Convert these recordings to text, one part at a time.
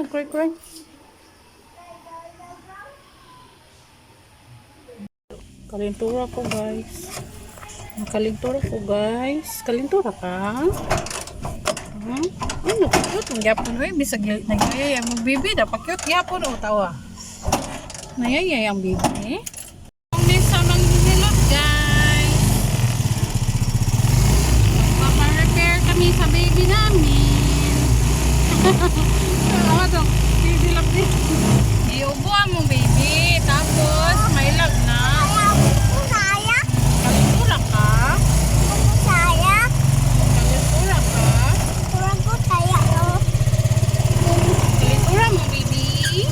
Nag-cry-cry. Kalintura ko, guys. Kalintura ko, guys. Kalintura ka? Ano, cute. Magyapon, eh. Bisag nagyayay ang bibi. Dapat cute. Yapon, o, tawa. Nagyayay ang bibi, eh. Ang mesa ng nilot, guys. Magpapa-repair kami sa baby namin. Ano ito? Silap din. Iubuan mo, baby. Tapos, may lag na. Kalintura ka? Kalintura ka? Kalintura mo, baby.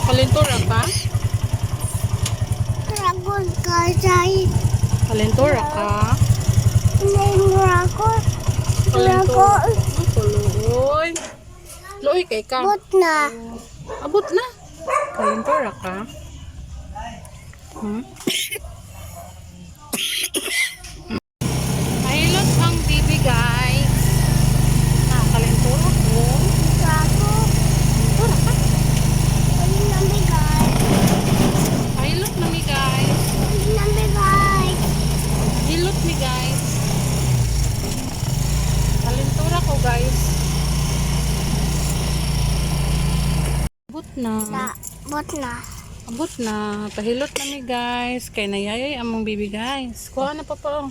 Kalintura ka? Kalintura ka? Kalintura ka? Kalintura. Tuloy. Loy kay ka. Abot na. Kalintura ka? Mahilot ang bibi, guys. Kalintura ko. Kalintura ka? Mahilot na mi, guys. Hilot mi, guys. Kalintura ko, guys. Abot na. Abot na. Pahilot na mi, guys. Kay nayayay among bibi, guys. Kuha na pa pa.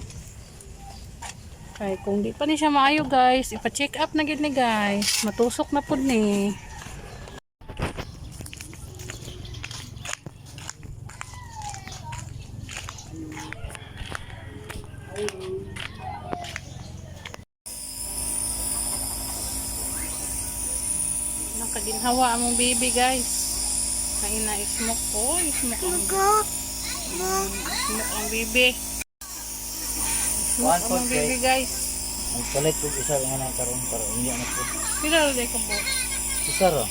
Kay kung di pa ni siya maayo, guys, ipa-check up na gid ni, guys. Matusok na pud ni. Nakaginhawa among baby, guys. Kain na smoke ko. Smoke ang baby. Smoke ang baby, guys. Ang palit ko isa nga na karon para hindi na po. Pila day ko po. Isa ro.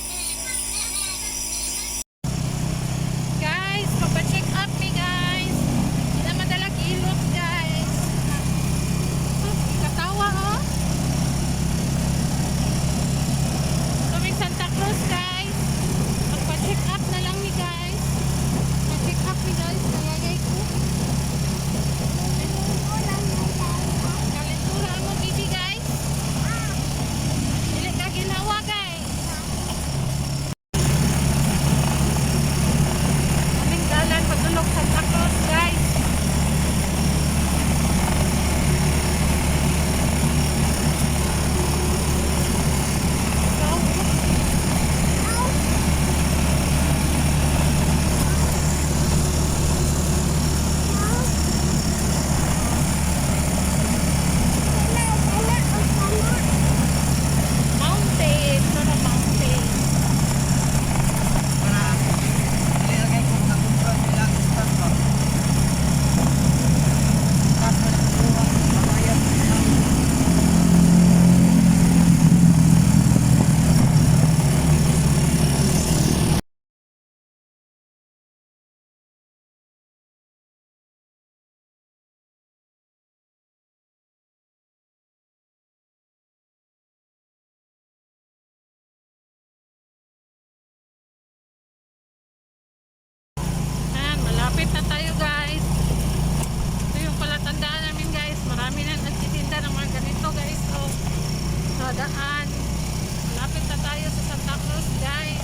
Guys, papa-check up me, guys. Hindi na madala kilot, guys. Katawa, oh. Kaming Santa Cruz, guys. Magpa-check up na lang ni, guys. Pa-check up me, guys. Nayayay ko. Kalentura mo, bibi, guys. Dili ka ginawa, guys. Kaming dalan padulog Santa Cruz, guys. Mountain, para mountain. Malapit na tayo, guys. Ito yung palatandaan namin, guys. Marami na nagtitinda ng mga ganito, guys. So, sa daan. Malapit na tayo sa Santa Cruz, guys.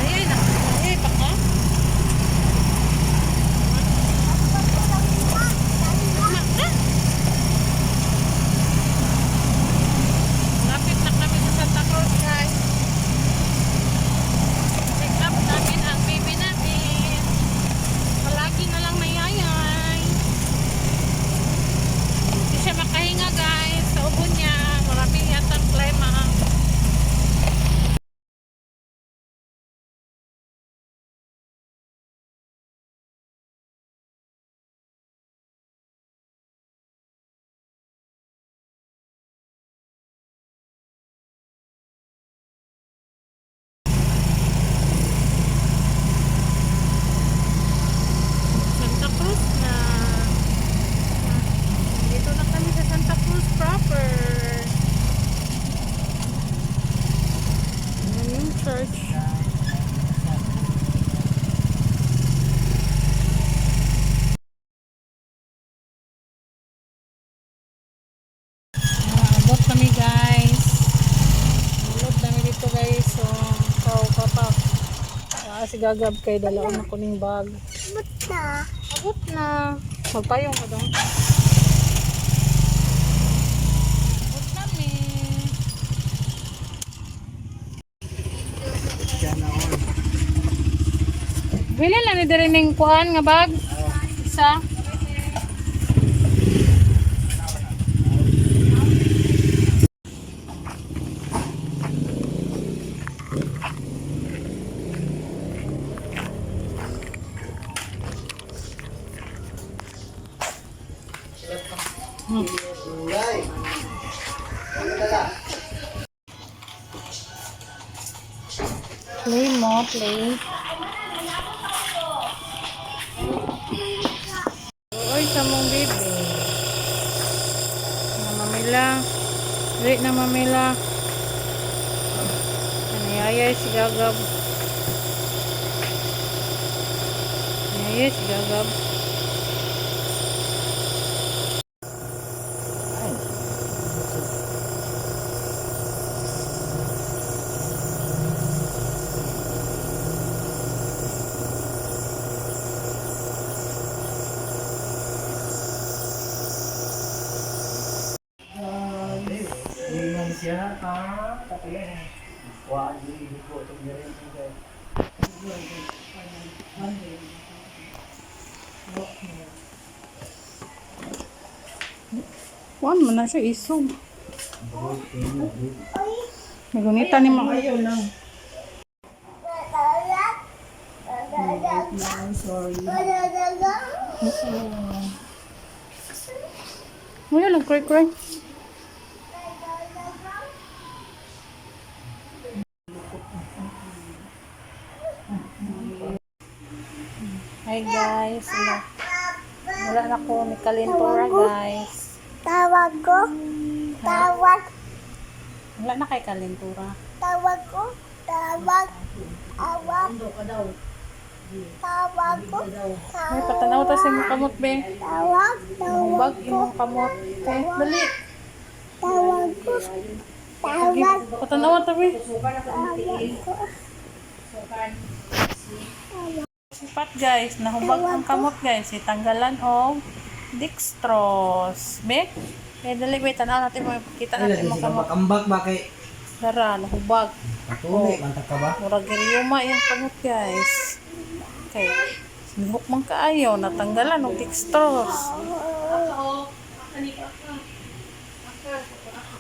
Ayay na. Ayay pa ka? Malapit na kami sa Santa Cruz, guys. Check up namin ang baby natin. Palagi na lang nayayay. Hindi siya makahinga, guys. kami guys. Hulog kami dito guys. So, papa. Si Gagab kay dalaon ako ning bag. Abot na. Abot na. Magpayong ka dong. Abot nami. Bila lang ni diri ning kuan nga bag. Isa. Play mo, play. Oy, sa mong baby. Namamila. Wait, namamila. Nanayayay si Gagab. Nanayayay si Gagab. Siya tapi wah ini buku untuk ngirim juga. Kuan man na siya isog. Nagunita ni mga ayaw lang. Wala lang, cry. Hi guys, wala na ko ni Kalintura guys. Tawag ko. Tawag. Wala na kay Kalintura. Tawag ko. Tawag. Tawag. Tawag ko. Ay, patanaw ta sa imong kamot be. Tawag. Tawag Bag ko. imong kamot. Okay, dali. Tawag ko. Tawag. Patanaw ta be. Tawag ko. Sipat guys, nahubag ang kamot guys. Itanggalan og dextrose. Be? Kaya dali be, tanaw natin mo. Kita natin mo kamot. Kambak ba kay Dara, nahubag. Patuloy man ka ba? Murag giriuma yung kamot guys. Okay. Sinihok man kaayo, natanggalan og dextrose.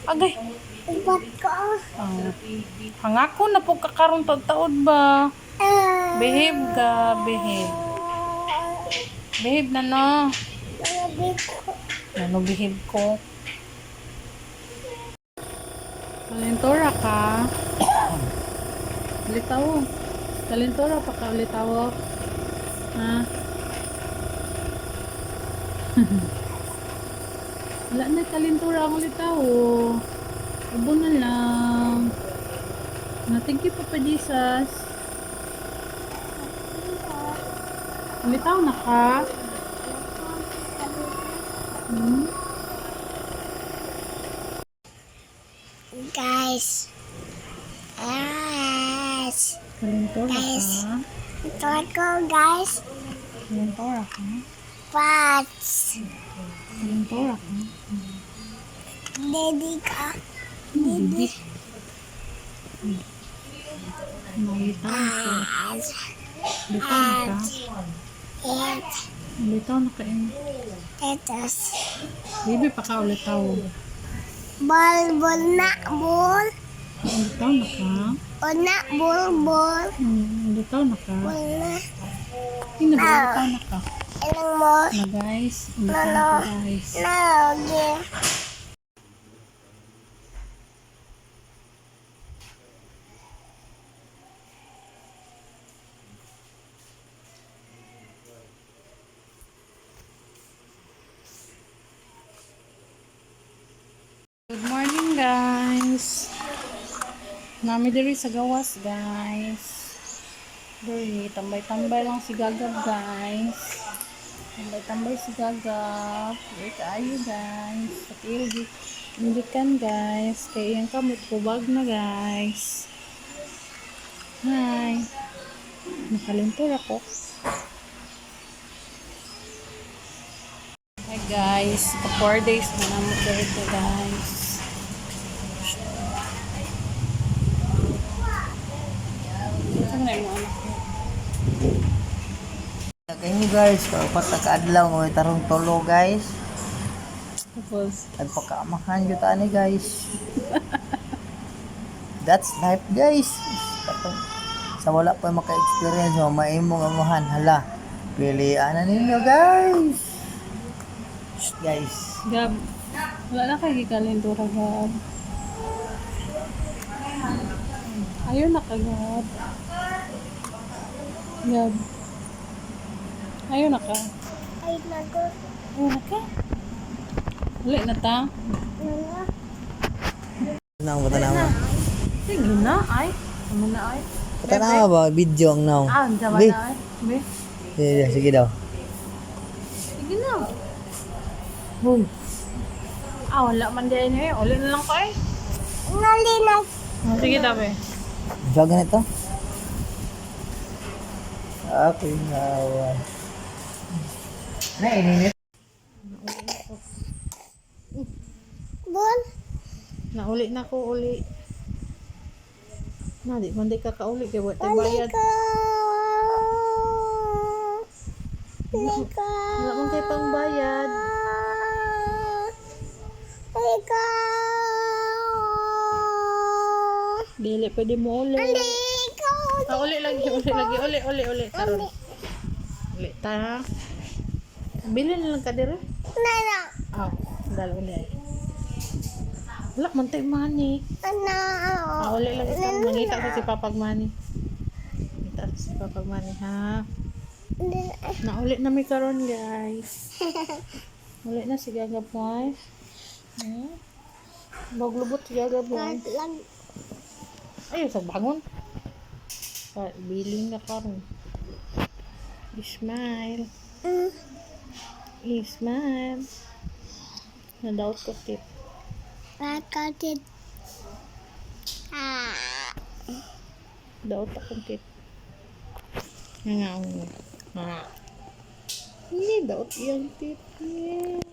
Agay. Ibat ko. Hangako na po kakaroon taod ba? Behave ka, behave. Behave na no. Ano behave ko? Kalintora ka. Litaw. Kalintora pa ka litaw. Ha? Wala na kalintura ang litaw. Ubo na lang. Thank you Papa Jesus. Litaw na ka. Guys. Guys. Kalintora Guys. ka. Tawag ko guys. Kalintora ka. Pats. Kalintora ka. Daddy ka. Hindi. Litaw ka. Pats. Litaw na ka. Et. Litaw na ka. Tetas. Bibi pa ka ulitaw. Bol bol na bol. Litaw na ka. O na bol bol. Litaw na ka. Bol na. Tingnan ba litaw na ka. Ilang mo. Na guys. Litaw na ka guys. Lagi. Good morning guys. Nami diri sa gawas guys. Diri tambay-tambay lang si Gagab guys. Tambay-tambay si Gagap. Uy, kaayo guys. Pati hindi kan guys. Kaya yung kamot kubag na guys. Hi. Nakalintor ako. Hi guys. 4 days na naman dito guys. Saan na yung anak ko? Kaya guys, kapag kaadlaw mo tarong tolo guys. Tapos, Nagpakaamahan yun tani guys. That's life guys. Katong, sa wala pa maka-experience mo, maimong amahan. Hala, pilihan na ninyo guys. Shh, guys. Gab, wala na kayo kalentura, Gab. Ayaw na ka, Gab. Gab. Ayaw na ka. Ay, nago. Ayaw na ka. Uli na ta. Nang tanawa. Sige na, ay. Ano na, ay. Tanawa ba? Video ang now. Ah, ang jawa Be. na, ay. Be. Sige daw. Sige na. Boom. Ah, wala man din eh. Uli na lang ko, ay. Nalinas. Oh, sige daw, be. Diyan ganito. Ako yung nawa. Ininit. Bol. Nauli na ko, uli. Na, di man di ka kauli. Kaya wala tayong bayad. Halika. Halika. Wala man kayo pang bayad. Halika. Dili, pwede mo uli. Halika. Ah, uli lagi. Uli. Taron. Uli, ta. Bilhin na lang ka dire. Nana. Ah, dala uli. Wala, mantay money. Nana. Ah, uli lagi ka. Mangita sa si Papag money. Mangita sa si Papag money, ha? Nauli na may karon guys. Uli na si Gaga Boy. Baglubot si Gaga Boy. Ayaw sa bangon. Biling na karon. Smile. Smile. Nadaot ko tip. Bakit? Ah. Daot akong tip. Nga. Hindi daot yung tip. Yeah.